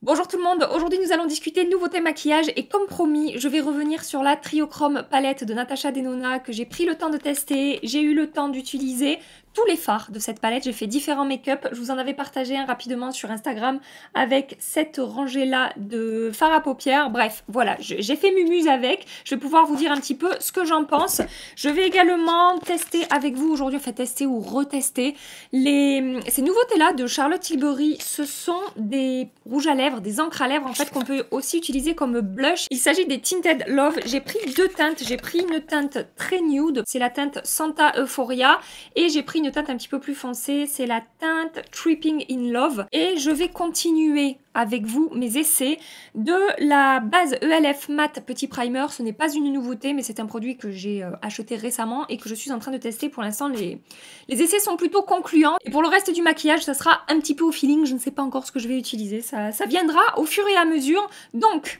Bonjour tout le monde, aujourd'hui nous allons discuter nouveauté maquillage et comme promis, je vais revenir sur la Triochrome palette de Natasha Denona que j'ai pris le temps de tester, j'ai eu le temps d'utiliser tous les fards de cette palette, j'ai fait différents make-up, je vous en avais partagé un rapidement sur Instagram avec cette rangée là de fards à paupières, bref voilà, j'ai fait mumuse avec, je vais pouvoir vous dire un petit peu ce que j'en pense. Je vais également tester avec vous aujourd'hui, enfin tester ou retester ces nouveautés là de Charlotte Tilbury. Ce sont des rouges à lèvres, des encres à lèvres en fait qu'on peut aussi utiliser comme blush. Il s'agit des Tinted Love, j'ai pris deux teintes, j'ai pris une teinte très nude, c'est la teinte Santa Euphoria et j'ai pris une teinte un petit peu plus foncée, c'est la teinte Tripping in Love et je vais continuer avec vous mes essais de la base ELF Matte Petit Primer. Ce n'est pas une nouveauté mais c'est un produit que j'ai acheté récemment et que je suis en train de tester. Pour l'instant les essais sont plutôt concluants et pour le reste du maquillage ça sera un petit peu au feeling, je ne sais pas encore ce que je vais utiliser, ça viendra au fur et à mesure. Donc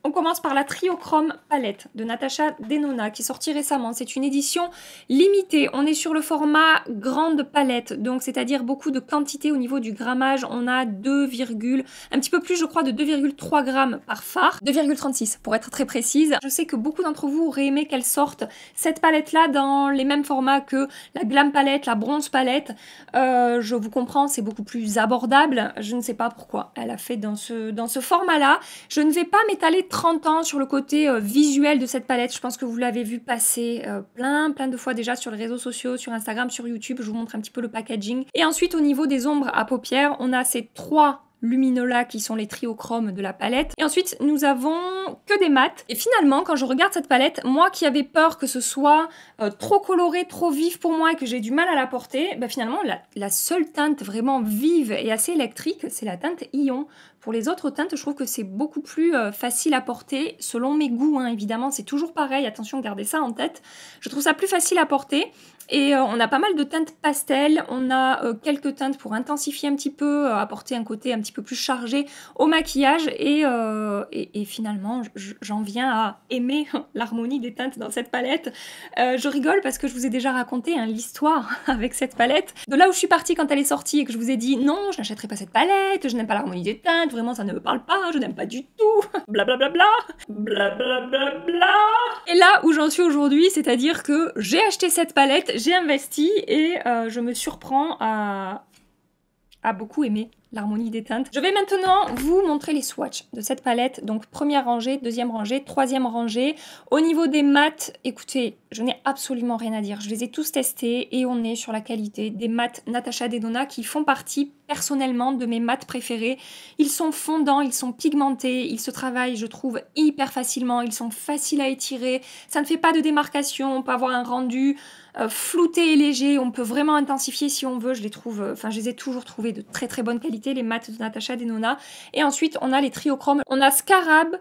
on commence par la Triochrome palette de Natasha Denona qui est sortie récemment. C'est une édition limitée. On est sur le format grande palette, donc c'est-à-dire beaucoup de quantité au niveau du grammage. On a un petit peu plus je crois de 2,3 grammes par fard. 2,36 pour être très précise. Je sais que beaucoup d'entre vous auraient aimé qu'elle sorte cette palette-là dans les mêmes formats que la Glam palette, la Bronze palette. Je vous comprends, c'est beaucoup plus abordable. Je ne sais pas pourquoi elle a fait dans ce format-là. Je ne vais pas m'étaler 30 ans sur le côté visuel de cette palette. Je pense que vous l'avez vu passer plein de fois déjà sur les réseaux sociaux, sur Instagram, sur YouTube. Je vous montre un petit peu le packaging. Et ensuite, au niveau des ombres à paupières, on a ces trois Luminola qui sont les triochromes de la palette. Et ensuite, nous avons que des mats. Et finalement, quand je regarde cette palette, moi qui avais peur que ce soit trop coloré, trop vif pour moi et que j'ai du mal à la porter, bah finalement, la seule teinte vraiment vive et assez électrique, c'est la teinte Ion. Pour les autres teintes, je trouve que c'est beaucoup plus facile à porter, selon mes goûts, hein, évidemment, c'est toujours pareil, attention, gardez ça en tête. Je trouve ça plus facile à porter. Et on a pas mal de teintes pastel, on a quelques teintes pour intensifier un petit peu, apporter un côté un petit peu plus chargé au maquillage et finalement j'en viens à aimer l'harmonie des teintes dans cette palette. Je rigole parce que je vous ai déjà raconté hein, l'histoire avec cette palette. De là où je suis partie quand elle est sortie et que je vous ai dit non, je n'achèterai pas cette palette, je n'aime pas l'harmonie des teintes, vraiment ça ne me parle pas, je n'aime pas du tout, blablabla, blablabla. Et là où j'en suis aujourd'hui, c'est-à-dire que j'ai acheté cette palette, j'ai investi et je me surprends à beaucoup aimer l'harmonie des teintes. Je vais maintenant vous montrer les swatchs de cette palette. Donc première rangée, deuxième rangée, troisième rangée. Au niveau des mats, écoutez, je n'ai absolument rien à dire. Je les ai tous testés et on est sur la qualité des mats Natasha Denona qui font partie personnellement de mes mats préférés. Ils sont fondants, ils sont pigmentés, ils se travaillent, je trouve, hyper facilement. Ils sont faciles à étirer, ça ne fait pas de démarcation, on peut avoir un rendu flouté et léger, on peut vraiment intensifier si on veut. Je les trouve, enfin je les ai toujours trouvés de très très bonne qualité, les mats de Natasha Denona. Et ensuite on a les triochromes, on a Scarab,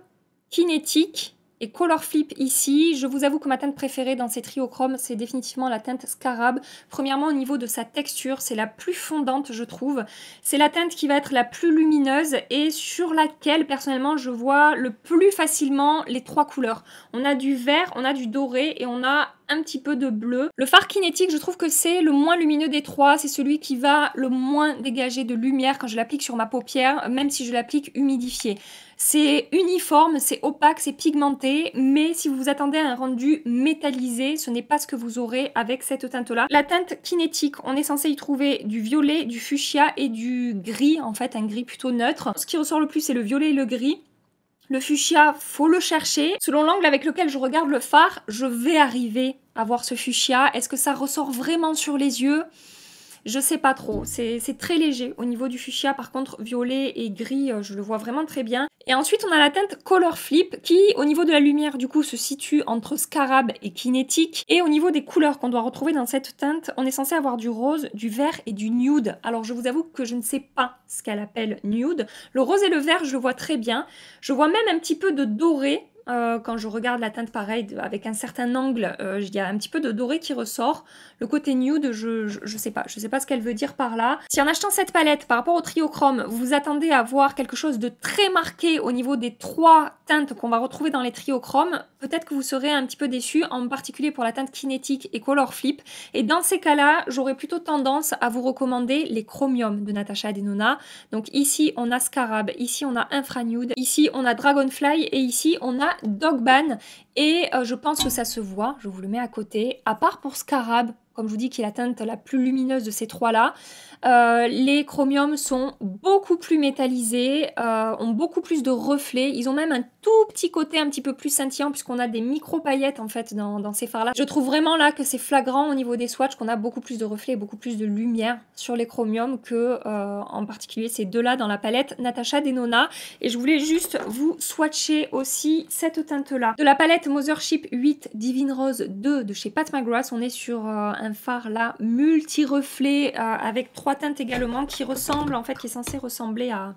Kinetic et Color Flip ici. Je vous avoue que ma teinte préférée dans ces triochromes, c'est définitivement la teinte Scarab. Premièrement, au niveau de sa texture, c'est la plus fondante, je trouve. C'est la teinte qui va être la plus lumineuse et sur laquelle, personnellement, je vois le plus facilement les trois couleurs. On a du vert, on a du doré et on a un petit peu de bleu. Le fard kinétique, je trouve que c'est le moins lumineux des trois. C'est celui qui va le moins dégager de lumière quand je l'applique sur ma paupière, même si je l'applique humidifiée. C'est uniforme, c'est opaque, c'est pigmenté, mais si vous vous attendez à un rendu métallisé, ce n'est pas ce que vous aurez avec cette teinte-là. La teinte kinétique, on est censé y trouver du violet, du fuchsia et du gris, en fait un gris plutôt neutre. Ce qui ressort le plus, c'est le violet et le gris. Le fuchsia, faut le chercher. Selon l'angle avec lequel je regarde le fard, je vais arriver à voir ce fuchsia. Est-ce que ça ressort vraiment sur les yeux ? Je sais pas trop, c'est très léger au niveau du fuchsia, par contre violet et gris, je le vois vraiment très bien. Et ensuite on a la teinte Color Flip qui au niveau de la lumière du coup se situe entre Scarab et Kinetic. Et au niveau des couleurs qu'on doit retrouver dans cette teinte, on est censé avoir du rose, du vert et du nude. Alors je vous avoue que je ne sais pas ce qu'elle appelle nude. Le rose et le vert je le vois très bien, je vois même un petit peu de doré. quand je regarde la teinte pareil, avec un certain angle, il y a un petit peu de doré qui ressort. Le côté nude, je sais pas ce qu'elle veut dire par là. Si en achetant cette palette, par rapport au triochrome, vous vous attendez à voir quelque chose de très marqué au niveau des 3 teintes qu'on va retrouver dans les triochromes, peut-être que vous serez un petit peu déçus, en particulier pour la teinte Kinetic et Color Flip. Et dans ces cas-là, j'aurais plutôt tendance à vous recommander les chromium de Natasha Denona. Donc ici, on a Scarab, ici, on a Infranude, ici, on a Dragonfly et ici, on a Dogban. Et je pense que ça se voit, je vous le mets à côté. À part pour Scarab, comme je vous dis, qui est la teinte la plus lumineuse de ces 3-là, les chromiums sont beaucoup plus métallisés, ont beaucoup plus de reflets. Ils ont même un tout petit côté un petit peu plus scintillant puisqu'on a des micro-paillettes en fait dans ces fards-là. Je trouve vraiment là que c'est flagrant au niveau des swatchs qu'on a beaucoup plus de reflets et beaucoup plus de lumière sur les chromiums que en particulier ces 2-là dans la palette Natasha Denona. Et je voulais juste vous swatcher aussi cette teinte-là. De la palette Mothership 8 Divine Rose 2 de chez Pat McGrath, on est sur un fard là multi-reflet avec 3 teintes également qui ressemble en fait, qui est censé ressembler à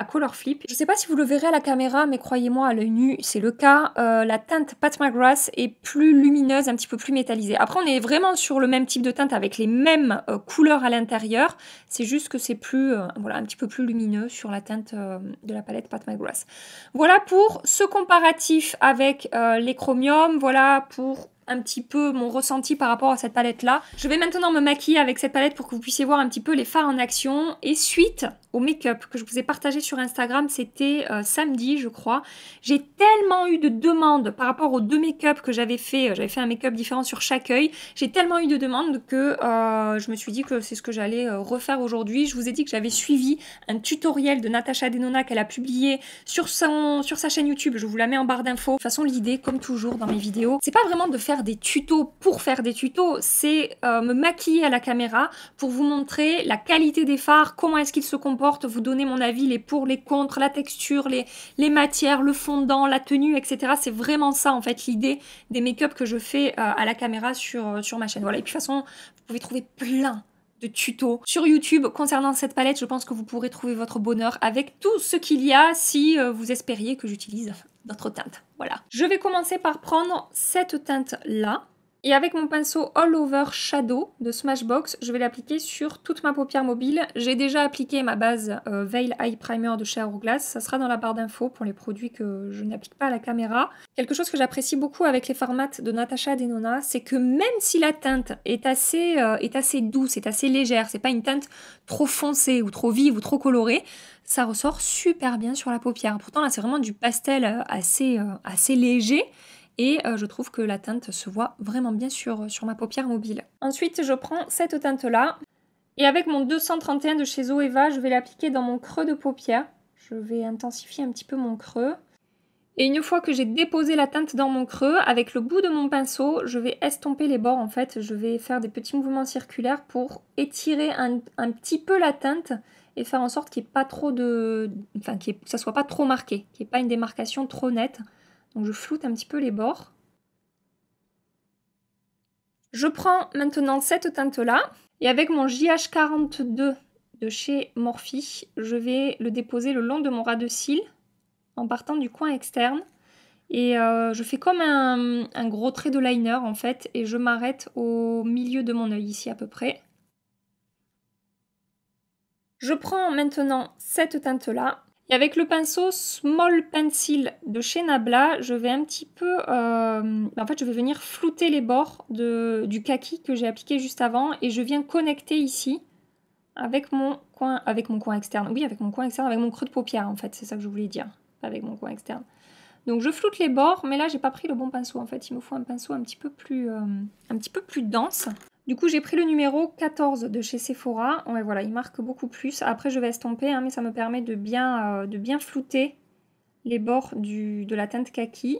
Color Flip. Je sais pas si vous le verrez à la caméra, mais croyez-moi, à l'œil nu, c'est le cas. La teinte Pat McGrath est plus lumineuse, un petit peu plus métallisée. Après, on est vraiment sur le même type de teinte avec les mêmes couleurs à l'intérieur. C'est juste que c'est plus, voilà, un petit peu plus lumineux sur la teinte de la palette Pat McGrath. Voilà pour ce comparatif avec les chromiums. Voilà pour un petit peu mon ressenti par rapport à cette palette là. Je vais maintenant me maquiller avec cette palette pour que vous puissiez voir un petit peu les fards en action. Et suite au make-up que je vous ai partagé sur Instagram, c'était samedi je crois, j'ai tellement eu de demandes par rapport aux 2 make-up que j'avais fait un make-up différent sur chaque œil, j'ai tellement eu de demandes que je me suis dit que c'est ce que j'allais refaire aujourd'hui. Je vous ai dit que j'avais suivi un tutoriel de Natasha Denona qu'elle a publié sur sa chaîne YouTube, je vous la mets en barre d'infos. De toute façon, l'idée, comme toujours dans mes vidéos, c'est pas vraiment de faire des tutos pour faire des tutos, c'est me maquiller à la caméra pour vous montrer la qualité des fards, comment est-ce qu'ils se comportent, vous donner mon avis, les pour, les contre, la texture, les matières, le fondant, la tenue, etc. C'est vraiment ça en fait l'idée des make-up que je fais à la caméra sur ma chaîne. Voilà, et puis de toute façon, vous pouvez trouver plein de tutos sur YouTube concernant cette palette. Je pense que vous pourrez trouver votre bonheur avec tout ce qu'il y a si vous espériez que j'utilise d'autres teintes. Voilà. Je vais commencer par prendre cette teinte-là. Et avec mon pinceau All Over Shadow de Smashbox, je vais l'appliquer sur toute ma paupière mobile. J'ai déjà appliqué ma base Veil Eye Primer de chez Hourglass. Ça sera dans la barre d'infos pour les produits que je n'applique pas à la caméra. Quelque chose que j'apprécie beaucoup avec les fards mat de Natasha Denona, c'est que même si la teinte est assez douce, est assez légère, c'est pas une teinte trop foncée ou trop vive ou trop colorée, ça ressort super bien sur la paupière. Pourtant là c'est vraiment du pastel assez léger. Et je trouve que la teinte se voit vraiment bien sur ma paupière mobile. Ensuite, je prends cette teinte-là. Et avec mon 231 de chez Zoeva, je vais l'appliquer dans mon creux de paupière. Je vais intensifier un petit peu mon creux. Et une fois que j'ai déposé la teinte dans mon creux, avec le bout de mon pinceau, je vais estomper les bords en fait. Je vais faire des petits mouvements circulaires pour étirer un petit peu la teinte et faire en sorte qu'il n'y ait pas trop de... Enfin, que ça soit pas trop marqué, qu'il n'y ait pas une démarcation trop nette. Donc je floute un petit peu les bords. Je prends maintenant cette teinte-là et avec mon JH42 de chez Morphe, je vais le déposer le long de mon ras de cils en partant du coin externe. Et je fais comme un gros trait de liner en fait et je m'arrête au milieu de mon œil ici à peu près. Je prends maintenant cette teinte-là. Et avec le pinceau Small Pencil de chez Nabla, je vais un petit peu... en fait, je vais venir flouter les bords du kaki que j'ai appliqué juste avant. Et je viens connecter ici avec mon coin externe. Oui, avec mon coin externe, avec mon creux de paupière en fait. C'est ça que je voulais dire, pas avec mon coin externe. Donc je floute les bords, mais là, j'ai pas pris le bon pinceau en fait. Il me faut un pinceau un petit peu plus dense. Du coup, j'ai pris le numéro 14 de chez Sephora. Ouais, voilà, il marque beaucoup plus. Après, je vais estomper, hein, mais ça me permet de bien flouter les bords de la teinte kaki.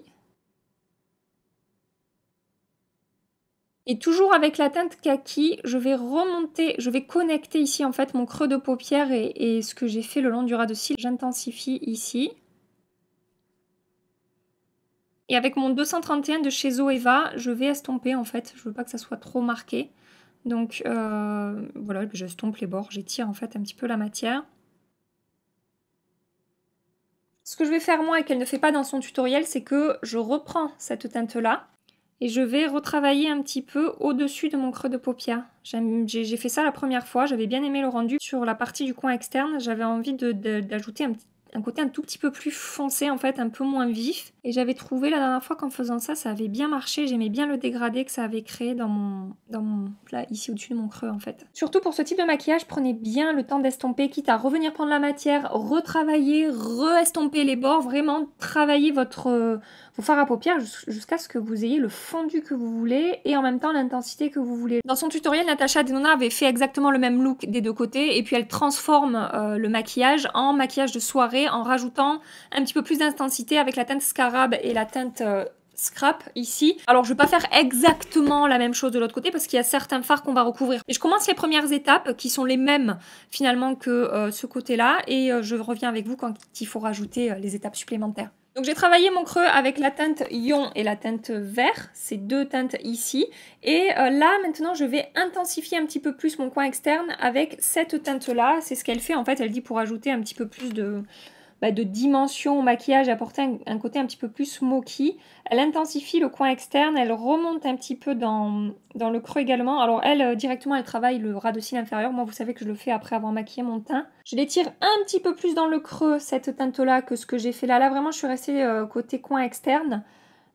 Et toujours avec la teinte kaki, je vais remonter, je vais connecter ici en fait mon creux de paupière et ce que j'ai fait le long du ras de cils. J'intensifie ici. Et avec mon 231 de chez Zoeva, je vais estomper en fait. Je veux pas que ça soit trop marqué. Donc voilà, j'estompe les bords, j'étire en fait un petit peu la matière. Ce que je vais faire moi et qu'elle ne fait pas dans son tutoriel, c'est que je reprends cette teinte-là et je vais retravailler un petit peu au-dessus de mon creux de paupière. J'ai fait ça la première fois, j'avais bien aimé le rendu. Sur la partie du coin externe, j'avais envie d'ajouter un côté un tout petit peu plus foncé, en fait, un peu moins vif. Et j'avais trouvé la dernière fois qu'en faisant ça, ça avait bien marché. J'aimais bien le dégradé que ça avait créé dans mon là, ici au-dessus de mon creux, en fait. Surtout pour ce type de maquillage, prenez bien le temps d'estomper, quitte à revenir prendre la matière, retravailler, re-estomper les bords, vraiment travailler vos fards à paupières jusqu'à ce que vous ayez le fondu que vous voulez et en même temps l'intensité que vous voulez. Dans son tutoriel, Natasha Denona avait fait exactement le même look des deux côtés et puis elle transforme le maquillage en maquillage de soirée en rajoutant un petit peu plus d'intensité avec la teinte Scarab et la teinte Scrap ici. Alors je vais pas faire exactement la même chose de l'autre côté parce qu'il y a certains fards qu'on va recouvrir. Et je commence les premières étapes qui sont les mêmes finalement que ce côté-là et je reviens avec vous quand il faut rajouter les étapes supplémentaires. Donc j'ai travaillé mon creux avec la teinte Ion et la teinte Vert, ces deux teintes ici. Et là maintenant je vais intensifier un petit peu plus mon coin externe avec cette teinte-là. C'est ce qu'elle fait en fait, elle dit pour ajouter un petit peu plus de dimension au maquillage, apporter un côté un petit peu plus smoky. Elle intensifie le coin externe, elle remonte un petit peu dans le creux également. Alors elle, directement, elle travaille le ras de cils inférieur. Moi, vous savez que je le fais après avoir maquillé mon teint. Je l'étire un petit peu plus dans le creux, cette teinte-là, que ce que j'ai fait là. Là, vraiment, je suis restée côté coin externe.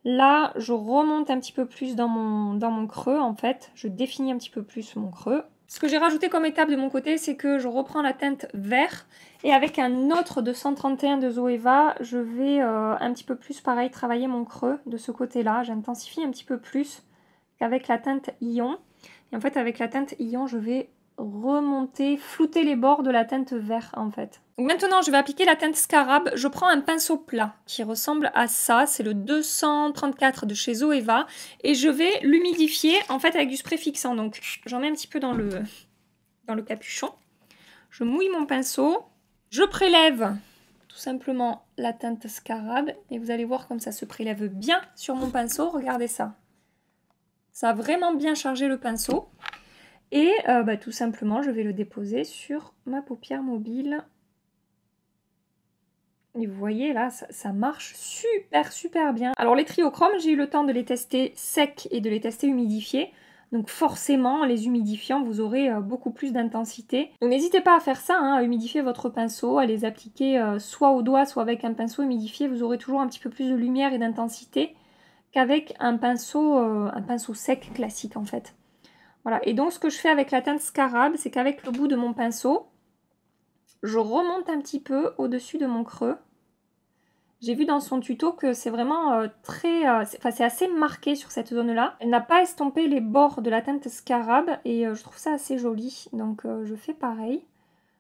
Là, je remonte un petit peu plus dans mon creux, en fait. Je définis un petit peu plus mon creux. Ce que j'ai rajouté comme étape de mon côté, c'est que je reprends la teinte Vert et avec un autre de 131 de Zoeva, je vais un petit peu plus, pareil, travailler mon creux de ce côté-là. J'intensifie un petit peu plus qu'avec la teinte Ion. Et en fait, avec la teinte Ion, je vais remonter, flouter les bords de la teinte Vert, en fait. Donc maintenant, je vais appliquer la teinte Scarab. Je prends un pinceau plat qui ressemble à ça. C'est le 234 de chez Zoeva. Et je vais l'humidifier, en fait, avec du spray fixant. Donc, j'en mets un petit peu dans le capuchon. Je mouille mon pinceau. Je prélève tout simplement la teinte Scarab. Et vous allez voir comme ça se prélève bien sur mon pinceau. Regardez ça. Ça a vraiment bien chargé le pinceau. Et tout simplement, je vais le déposer sur ma paupière mobile. Et vous voyez là, ça marche super bien. Alors les triochromes, j'ai eu le temps de les tester secs et de les tester humidifiés. Donc forcément, en les humidifiant, vous aurez beaucoup plus d'intensité. Donc n'hésitez pas à faire ça, hein, à humidifier votre pinceau, à les appliquer soit au doigt, soit avec un pinceau humidifié. Vous aurez toujours un petit peu plus de lumière et d'intensité qu'avec un pinceau sec classique en fait. Voilà, et donc ce que je fais avec la teinte Scarab, c'est qu'avec le bout de mon pinceau, je remonte un petit peu au-dessus de mon creux. J'ai vu dans son tuto que c'est vraiment c'est assez marqué sur cette zone-là. Elle n'a pas estompé les bords de la teinte Scarab et je trouve ça assez joli. Donc je fais pareil.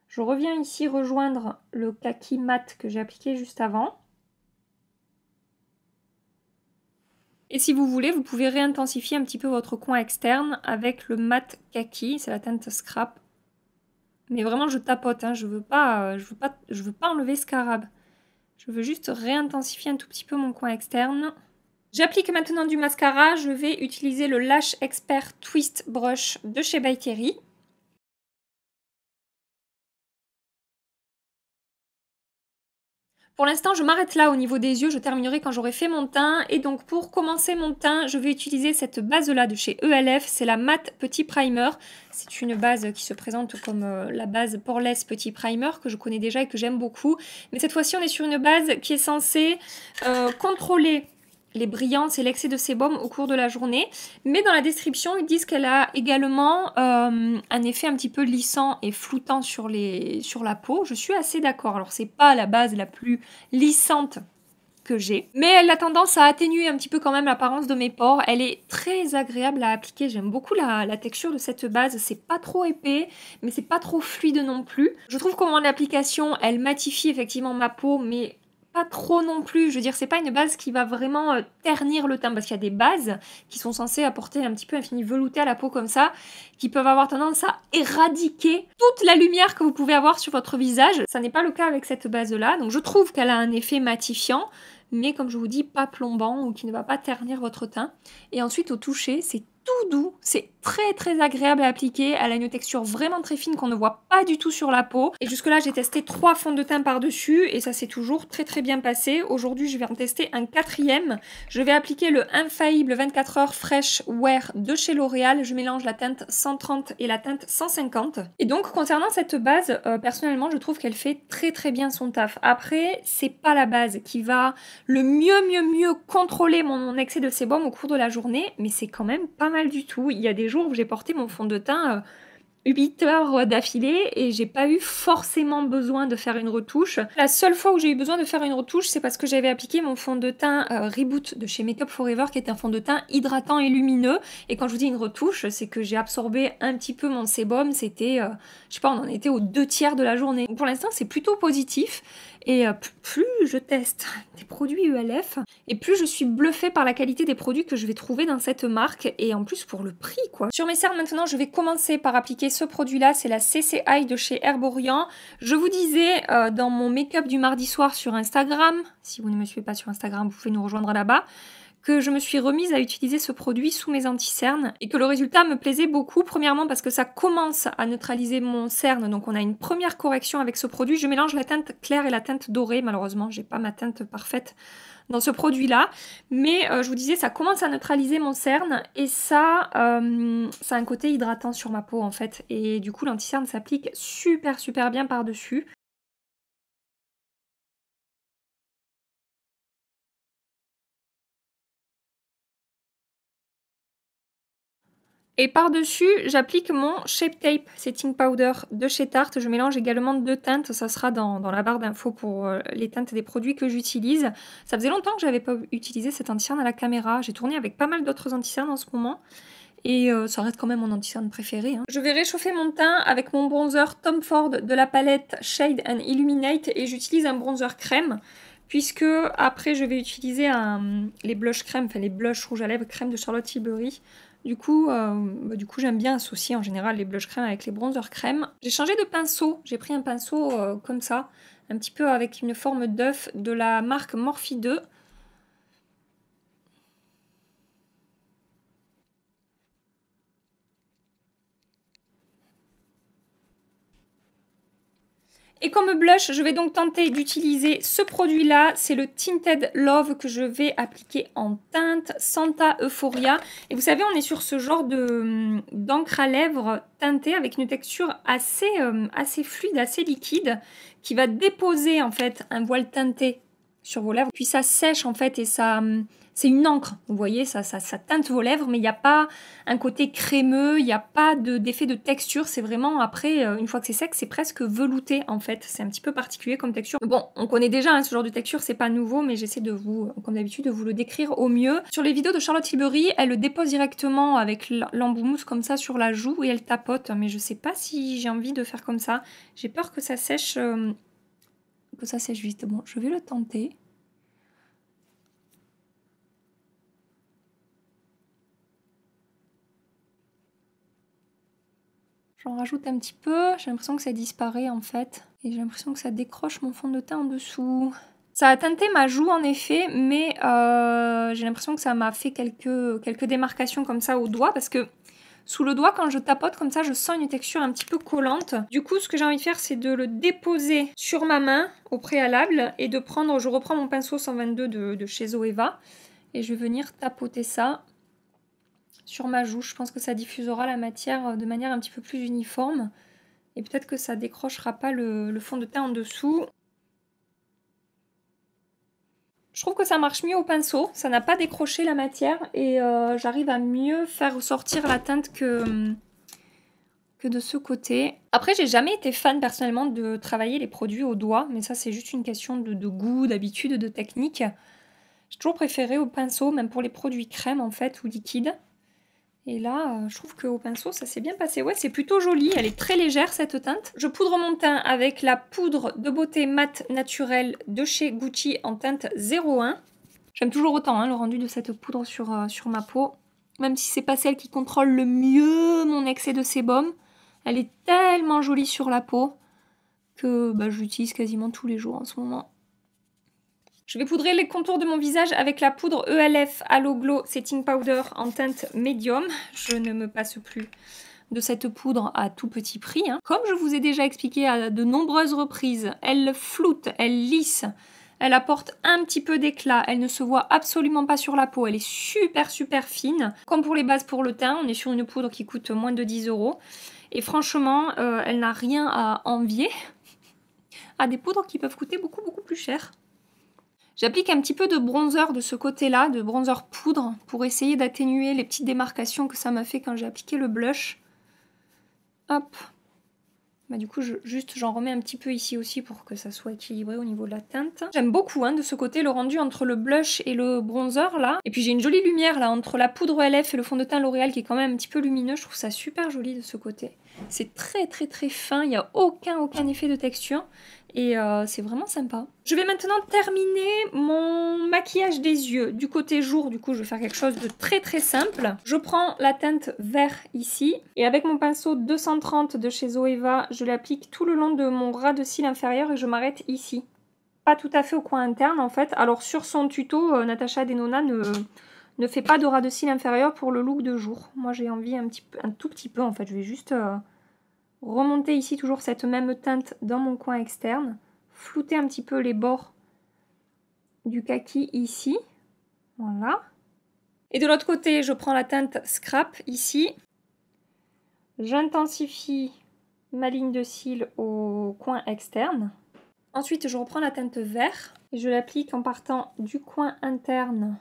Je reviens ici rejoindre le kaki mat que j'ai appliqué juste avant. Et si vous voulez, vous pouvez réintensifier un petit peu votre coin externe avec le mat kaki, c'est la teinte Scrap. Mais vraiment, je tapote, hein, je veux pas enlever Scarab. Je veux juste réintensifier un tout petit peu mon coin externe. J'applique maintenant du mascara. Je vais utiliser le Lash Expert Twist Brush de chez By Terry. Pour l'instant, je m'arrête là au niveau des yeux. Je terminerai quand j'aurai fait mon teint. Et donc, pour commencer mon teint, je vais utiliser cette base-là de chez ELF. C'est la Matte Petit Primer. C'est une base qui se présente comme la base Poreless Petit Primer que je connais déjà et que j'aime beaucoup. Mais cette fois-ci, on est sur une base qui est censée contrôler les brillances et l'excès de sébum au cours de la journée. Mais dans la description, ils disent qu'elle a également un effet un petit peu lissant et floutant sur la peau. Je suis assez d'accord. Alors, c'est pas la base la plus lissante que j'ai, mais elle a tendance à atténuer un petit peu quand même l'apparence de mes pores. Elle est très agréable à appliquer. J'aime beaucoup la texture de cette base. C'est pas trop épais, mais c'est pas trop fluide non plus. Je trouve qu'en application, elle matifie effectivement ma peau, mais pas trop non plus, je veux dire, c'est pas une base qui va vraiment ternir le teint, parce qu'il y a des bases qui sont censées apporter un petit peu un fini velouté à la peau comme ça, qui peuvent avoir tendance à éradiquer toute la lumière que vous pouvez avoir sur votre visage. Ça n'est pas le cas avec cette base-là, donc je trouve qu'elle a un effet matifiant, mais comme je vous dis, pas plombant ou qui ne va pas ternir votre teint. Et ensuite, au toucher, c'est tout doux, c'est très agréable à appliquer. Elle a une texture vraiment très fine qu'on ne voit pas du tout sur la peau. Et jusque là j'ai testé 3 fonds de teint par-dessus et ça s'est toujours très bien passé. Aujourd'hui je vais en tester un 4e. Je vais appliquer le Infaillible 24 heures Fresh Wear de chez L'Oréal. Je mélange la teinte 130 et la teinte 150. Et donc concernant cette base, personnellement je trouve qu'elle fait très bien son taf. Après c'est pas la base qui va le mieux contrôler mon excès de sébum au cours de la journée, mais c'est quand même pas mal du tout. Il y a des jours où j'ai porté mon fond de teint 8 heures d'affilée et j'ai pas eu forcément besoin de faire une retouche. La seule fois où j'ai eu besoin de faire une retouche, c'est parce que j'avais appliqué mon fond de teint Reboot de chez Makeup Forever, qui est un fond de teint hydratant et lumineux. Et quand je vous dis une retouche, c'est que j'ai absorbé un petit peu mon sébum. C'était, je sais pas, on en était aux 2/3 de la journée. Pour l'instant, c'est plutôt positif. Et plus je teste des produits ULF, et plus je suis bluffée par la qualité des produits que je vais trouver dans cette marque, et en plus pour le prix quoi. Sur mes cernes maintenant, je vais commencer par appliquer ce produit-là, c'est la CC Eye de chez Herborian. Je vous disais dans mon make-up du mardi soir sur Instagram, si vous ne me suivez pas sur Instagram, vous pouvez nous rejoindre là-bas, que je me suis remise à utiliser ce produit sous mes anti-cernes et que le résultat me plaisait beaucoup. Premièrement parce que ça commence à neutraliser mon cerne, donc on a une première correction avec ce produit. Je mélange la teinte claire et la teinte dorée, malheureusement j'ai pas ma teinte parfaite dans ce produit-là, mais je vous disais ça commence à neutraliser mon cerne et ça a un côté hydratant sur ma peau en fait, et du coup l'anti-cerne s'applique super bien par-dessus. Et par-dessus, j'applique mon Shape Tape Setting Powder de chez Tarte. Je mélange également 2 teintes, ça sera dans la barre d'infos pour les teintes des produits que j'utilise. Ça faisait longtemps que j'avais pas utilisé cet anti-cerne à la caméra. J'ai tourné avec pas mal d'autres anti-cernes en ce moment. Et ça reste quand même mon anti-cerne préféré. Je vais réchauffer mon teint avec mon bronzer Tom Ford de la palette Shade and Illuminate. Et j'utilise un bronzer crème. Puisque après je vais utiliser les blush crème, enfin les blushs rouge à lèvres crème de Charlotte Tilbury. Du coup j'aime bien associer en général les blush crème avec les bronzers crème. J'ai changé de pinceau, j'ai pris un pinceau comme ça, un petit peu avec une forme d'œuf de la marque Morphe 2. Et comme blush, je vais donc tenter d'utiliser ce produit-là. C'est le Tinted Love que je vais appliquer en teinte Santa Euphoria. Et vous savez, on est sur ce genre d'encre à lèvres teintée avec une texture assez fluide, assez liquide, qui va déposer en fait un voile teinté sur vos lèvres. Puis ça sèche en fait et ça... C'est une encre, vous voyez, ça teinte vos lèvres, mais il n'y a pas un côté crémeux, il n'y a pas d'effet de texture, c'est vraiment après, une fois que c'est sec, c'est presque velouté en fait, c'est un petit peu particulier comme texture. Bon, on connaît déjà hein, ce genre de texture, c'est pas nouveau, mais j'essaie de vous, comme d'habitude, de vous le décrire au mieux. Sur les vidéos de Charlotte Tilbury, elle le dépose directement avec l'embout mousse comme ça sur la joue et elle tapote, mais je sais pas si j'ai envie de faire comme ça. J'ai peur que ça sèche vite. Bon, je vais le tenter. J'en rajoute un petit peu, j'ai l'impression que ça disparaît en fait. Et j'ai l'impression que ça décroche mon fond de teint en dessous. Ça a teinté ma joue en effet, mais j'ai l'impression que ça m'a fait quelques démarcations comme ça au doigt. Parce que sous le doigt, quand je tapote comme ça, je sens une texture un petit peu collante. Du coup, ce que j'ai envie de faire, c'est de le déposer sur ma main au préalable. Et de prendre, je reprends mon pinceau 122 de chez Zoeva. Et je vais venir tapoter ça sur ma joue. Je pense que ça diffusera la matière de manière un petit peu plus uniforme. Et peut-être que ça décrochera pas le fond de teint en dessous. Je trouve que ça marche mieux au pinceau. Ça n'a pas décroché la matière. Et j'arrive à mieux faire ressortir la teinte que de ce côté. Après, j'ai jamais été fan personnellement de travailler les produits au doigt. Mais ça, c'est juste une question de goût, d'habitude, de technique. J'ai toujours préféré au pinceau, même pour les produits crème en fait, ou liquides. Et là, je trouve qu'au pinceau, ça s'est bien passé. Ouais, c'est plutôt joli. Elle est très légère, cette teinte. Je poudre mon teint avec la poudre de beauté mat naturelle de chez Gucci en teinte 01. J'aime toujours autant hein, le rendu de cette poudre sur ma peau. Même si c'est pas celle qui contrôle le mieux mon excès de sébum. Elle est tellement jolie sur la peau que je l'utilise quasiment tous les jours en ce moment. Je vais poudrer les contours de mon visage avec la poudre ELF Halo Glow Setting Powder en teinte médium. Je ne me passe plus de cette poudre à tout petit prix. Comme je vous ai déjà expliqué à de nombreuses reprises, elle floute, elle lisse, elle apporte un petit peu d'éclat, elle ne se voit absolument pas sur la peau, elle est super fine. Comme pour les bases pour le teint, on est sur une poudre qui coûte moins de 10 €. Et franchement, elle n'a rien à envier à des poudres qui peuvent coûter beaucoup plus cher. J'applique un petit peu de bronzer de ce côté-là, de bronzer poudre, pour essayer d'atténuer les petites démarcations que ça m'a fait quand j'ai appliqué le blush. Hop. Bah, du coup, j'en remets un petit peu ici aussi pour que ça soit équilibré au niveau de la teinte. J'aime beaucoup de ce côté le rendu entre le blush et le bronzer là. Et puis j'ai une jolie lumière là entre la poudre LF et le fond de teint L'Oréal qui est quand même un petit peu lumineux. Je trouve ça super joli de ce côté. C'est très fin, il n'y a aucun effet de texture. Et c'est vraiment sympa. Je vais maintenant terminer mon maquillage des yeux. Du côté jour, du coup, je vais faire quelque chose de très simple. Je prends la teinte vert ici. Et avec mon pinceau 230 de chez Zoeva, je l'applique tout le long de mon ras de cils inférieur et je m'arrête ici. Pas tout à fait au coin interne, en fait. Alors, sur son tuto, Natasha Denona ne fait pas de ras de cils inférieur pour le look de jour. Moi, j'ai envie un tout petit peu, en fait. Je vais juste... remonter ici toujours cette même teinte dans mon coin externe, flouter un petit peu les bords du kaki ici, voilà. Et de l'autre côté, je prends la teinte Scrap ici, j'intensifie ma ligne de cils au coin externe. Ensuite, je reprends la teinte vert et je l'applique en partant du coin interne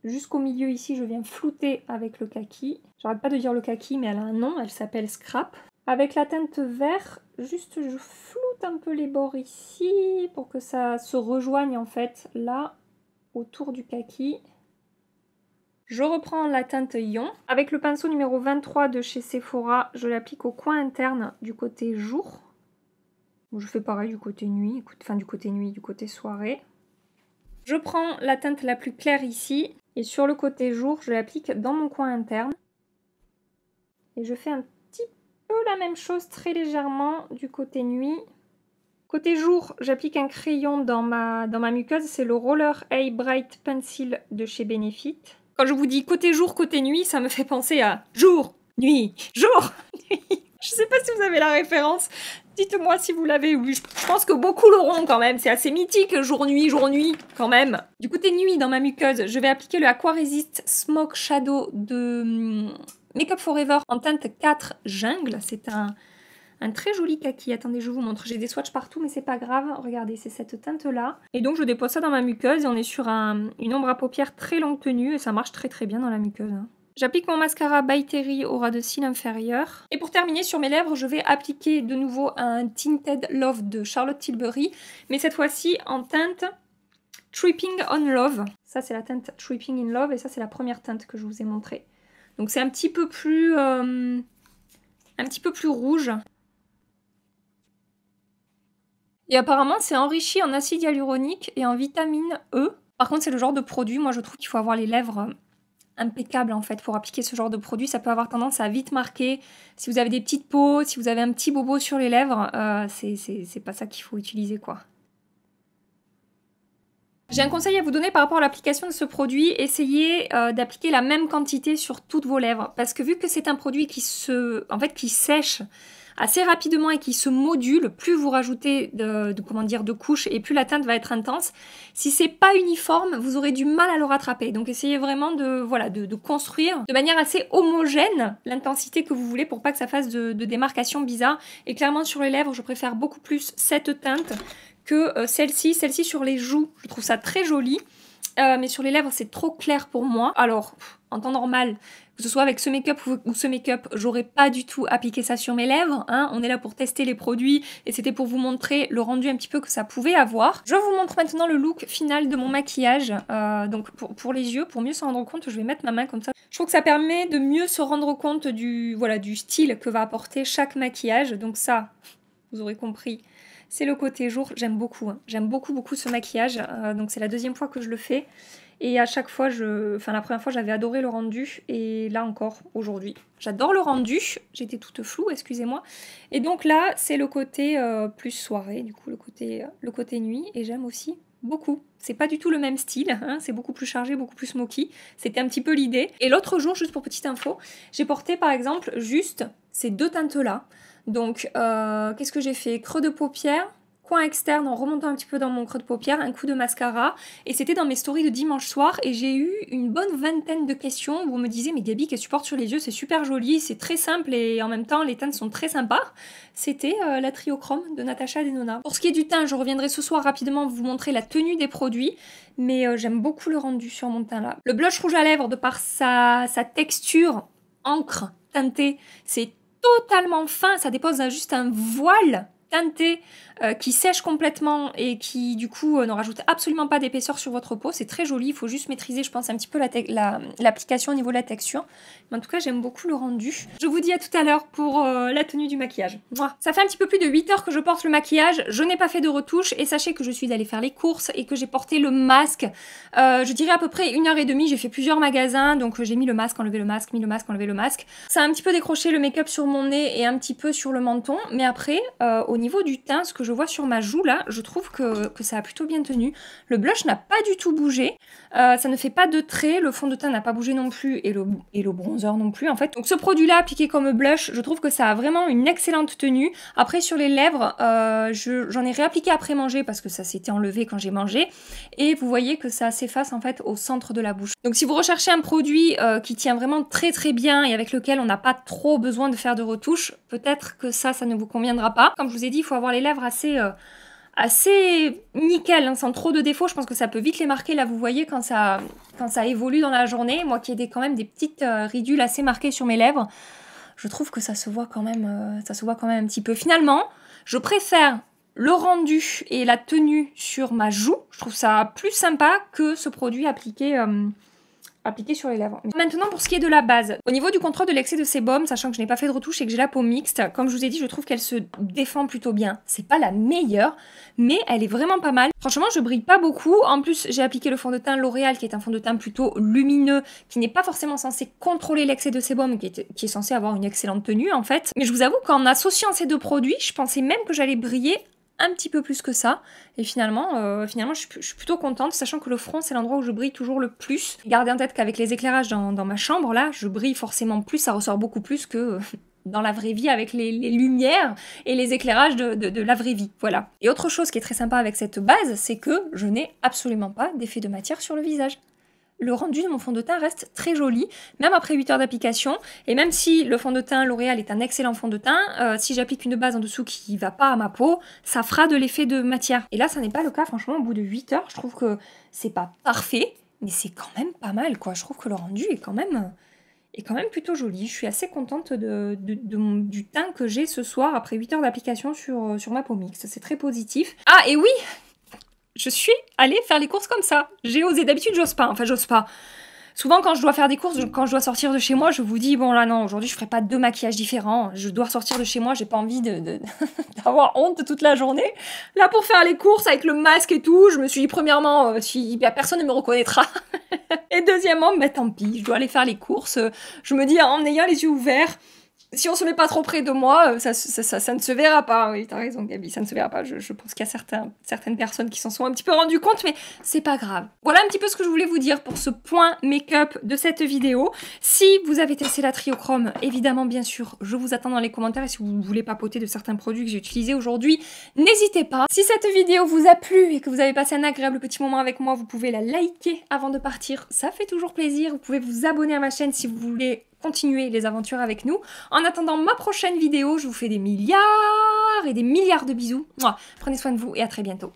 jusqu'au milieu ici, je viens flouter avec le kaki. J'arrête pas de dire le kaki, mais elle a un nom, elle s'appelle Scrap. Avec la teinte vert, juste je floute un peu les bords ici pour que ça se rejoigne en fait là, autour du kaki. Je reprends la teinte Ion. Avec le pinceau numéro 23 de chez Sephora, je l'applique au coin interne du côté jour. Je fais pareil du côté nuit, enfin du côté soirée. Je prends la teinte la plus claire ici. Et sur le côté jour, je l'applique dans mon coin interne. Et je fais un petit peu la même chose très légèrement du côté nuit. Côté jour, j'applique un crayon dans ma muqueuse. C'est le Roller A Bright Pencil de chez Benefit. Quand je vous dis côté jour, côté nuit, ça me fait penser à jour, nuit, jour, nuit. Je sais pas si vous avez la référence. Dites-moi si vous l'avez, oui. Je pense que beaucoup l'auront quand même. C'est assez mythique, jour-nuit, quand même. Du côté nuit, dans ma muqueuse, je vais appliquer le Aqua Resist Smoke Shadow de Makeup Forever en teinte 4 Jungle. C'est un très joli kaki. Attendez, je vous montre. J'ai des swatchs partout, mais c'est pas grave. Regardez, c'est cette teinte-là. Et donc, je dépose ça dans ma muqueuse et on est sur une ombre à paupières très longue tenue et ça marche très bien dans la muqueuse. J'applique mon mascara By Terry au ras de cils inférieur. Et pour terminer sur mes lèvres, je vais appliquer de nouveau un Tinted Love de Charlotte Tilbury, mais cette fois-ci en teinte Tripping on Love. Ça, c'est la teinte Tripping in Love et ça, c'est la première teinte que je vous ai montrée. Donc, c'est un petit peu plus rouge. Et apparemment, c'est enrichi en acide hyaluronique et en vitamine E. Par contre, c'est le genre de produit, moi, je trouve qu'il faut avoir les lèvres impeccable en fait pour appliquer ce genre de produit. Ça peut avoir tendance à vite marquer. Si vous avez des petites peaux, si vous avez un petit bobo sur les lèvres, c'est pas ça qu'il faut utiliser quoi. J'ai un conseil à vous donner par rapport à l'application de ce produit. Essayez d'appliquer la même quantité sur toutes vos lèvres parce que vu que c'est un produit qui sèche assez rapidement et qui se module, plus vous rajoutez de couches et plus la teinte va être intense. Si c'est pas uniforme, vous aurez du mal à le rattraper. Donc essayez vraiment de construire de manière assez homogène l'intensité que vous voulez pour pas que ça fasse de démarcations bizarres. Et clairement sur les lèvres, je préfère beaucoup plus cette teinte que celle-ci. Celle-ci sur les joues, je trouve ça très joli. Mais sur les lèvres, c'est trop clair pour moi. Alors, en temps normal, que ce soit avec ce make-up ou ce make-up, j'aurais pas du tout appliqué ça sur mes lèvres. On est là pour tester les produits et c'était pour vous montrer le rendu un petit peu que ça pouvait avoir. Je vous montre maintenant le look final de mon maquillage. Donc pour les yeux, pour mieux s'en rendre compte, je vais mettre ma main comme ça. Je trouve que ça permet de mieux se rendre compte du style que va apporter chaque maquillage. Donc ça, vous aurez compris, C'est le côté jour, j'aime beaucoup. Hein. J'aime beaucoup ce maquillage. Donc c'est la deuxième fois que je le fais. Et à chaque fois, la première fois, j'avais adoré le rendu. Et là encore, aujourd'hui. J'adore le rendu. J'étais toute floue, excusez-moi. Et donc là, c'est le côté plus soirée, du coup, le côté nuit. Et j'aime aussi beaucoup. C'est pas du tout le même style, hein, c'est beaucoup plus chargé, beaucoup plus smoky. C'était un petit peu l'idée. Et l'autre jour, juste pour petite info, j'ai porté par exemple juste ces deux teintes-là. Donc, qu'est-ce que j'ai fait? Creux de paupière, coin externe en remontant un petit peu dans mon creux de paupière, un coup de mascara. Et c'était dans mes stories de dimanche soir. Et j'ai eu une bonne vingtaine de questions où on me disait « Mais Gabi, qu'est-ce que tu portes sur les yeux? C'est super joli, c'est très simple et en même temps, les teintes sont très sympas. » C'était la Triochrome de Natasha Denona. Pour ce qui est du teint, je reviendrai ce soir rapidement vous montrer la tenue des produits. Mais j'aime beaucoup le rendu sur mon teint là. Le blush rouge à lèvres, de par sa texture encre teintée, c'est totalement fin, ça dépose juste un voile teinté qui sèche complètement et qui du coup ne rajoute absolument pas d'épaisseur sur votre peau. C'est très joli, il faut juste maîtriser je pense un petit peu l'application au niveau de la texture. Mais en tout cas j'aime beaucoup le rendu. Je vous dis à tout à l'heure pour la tenue du maquillage. Mouah. Ça fait un petit peu plus de 8 heures que je porte le maquillage, je n'ai pas fait de retouche et sachez que je suis allée faire les courses et que j'ai porté le masque. Je dirais à peu près 1h30, j'ai fait plusieurs magasins donc j'ai mis le masque, enlevé le masque, mis le masque, enlevé le masque. Ça a un petit peu décroché le make-up sur mon nez et un petit peu sur le menton, mais après au niveau du teint, ce que je vois sur ma joue là, je trouve que ça a plutôt bien tenu. Le blush n'a pas du tout bougé, ça ne fait pas de traits, le fond de teint n'a pas bougé non plus et le bronzer non plus en fait. Donc ce produit là appliqué comme blush, je trouve que ça a vraiment une excellente tenue. Après sur les lèvres, j'en ai réappliqué après manger parce que ça s'était enlevé quand j'ai mangé et vous voyez que ça s'efface en fait au centre de la bouche. Donc si vous recherchez un produit qui tient vraiment très bien et avec lequel on n'a pas trop besoin de faire de retouches, peut-être que ça ne vous conviendra pas. Comme je vous ai dit, il faut avoir les lèvres assez nickel, hein, sans trop de défauts. Je pense que ça peut vite les marquer. Là, vous voyez quand ça évolue dans la journée. Moi qui ai quand même des petites ridules assez marquées sur mes lèvres, je trouve que ça se voit quand même un petit peu. Finalement, je préfère le rendu et la tenue sur ma joue. Je trouve ça plus sympa que ce produit appliqué sur les lèvres. Maintenant pour ce qui est de la base, au niveau du contrôle de l'excès de sébum, sachant que je n'ai pas fait de retouche et que j'ai la peau mixte, comme je vous ai dit, je trouve qu'elle se défend plutôt bien. C'est pas la meilleure, mais elle est vraiment pas mal. Franchement, je brille pas beaucoup. En plus, j'ai appliqué le fond de teint L'Oréal, qui est un fond de teint plutôt lumineux, qui n'est pas forcément censé contrôler l'excès de sébum, qui est censé avoir une excellente tenue en fait. Mais je vous avoue qu'en associant ces deux produits, je pensais même que j'allais briller un petit peu plus que ça et finalement je suis plutôt contente, sachant que le front c'est l'endroit où je brille toujours le plus. Gardez en tête qu'avec les éclairages dans ma chambre là, je brille forcément plus, ça ressort beaucoup plus que dans la vraie vie avec les lumières et les éclairages de la vraie vie, voilà. Et autre chose qui est très sympa avec cette base, c'est que je n'ai absolument pas d'effet de matière sur le visage. Le rendu de mon fond de teint reste très joli, même après 8 heures d'application. Et même si le fond de teint L'Oréal est un excellent fond de teint, si j'applique une base en dessous qui va pas à ma peau, ça fera de l'effet de matière. Et là, ça n'est pas le cas, franchement, au bout de 8 heures, je trouve que c'est pas parfait, mais c'est quand même pas mal, quoi. Je trouve que le rendu est quand même plutôt joli. Je suis assez contente du teint que j'ai ce soir après 8 heures d'application sur ma peau mixte. C'est très positif. Ah, et oui! Je suis allée faire les courses comme ça. J'ai osé. D'habitude, j'ose pas. Enfin, j'ose pas. Souvent, quand je dois faire des courses, quand je dois sortir de chez moi, je vous dis, bon là non, aujourd'hui, je ferai pas 2 maquillages différents. Je dois sortir de chez moi, j'ai pas envie d'avoir honte toute la journée. Là, pour faire les courses avec le masque et tout, je me suis dit, premièrement, si personne ne me reconnaîtra. Et deuxièmement, bah tant pis, je dois aller faire les courses. Je me dis, en ayant les yeux ouverts, si on se met pas trop près de moi, ça ne se verra pas. Oui, t'as raison, Gabi, ça ne se verra pas. Je pense qu'il y a certaines personnes qui s'en sont un petit peu rendues compte, mais c'est pas grave. Voilà un petit peu ce que je voulais vous dire pour ce point make-up de cette vidéo. Si vous avez testé la Triochrome, évidemment, bien sûr, je vous attends dans les commentaires. Et si vous voulez papoter de certains produits que j'ai utilisés aujourd'hui, n'hésitez pas. Si cette vidéo vous a plu et que vous avez passé un agréable petit moment avec moi, vous pouvez la liker avant de partir. Ça fait toujours plaisir. Vous pouvez vous abonner à ma chaîne si vous voulez continuer les aventures avec nous. En attendant ma prochaine vidéo, je vous fais des milliards et des milliards de bisous. Prenez soin de vous et à très bientôt.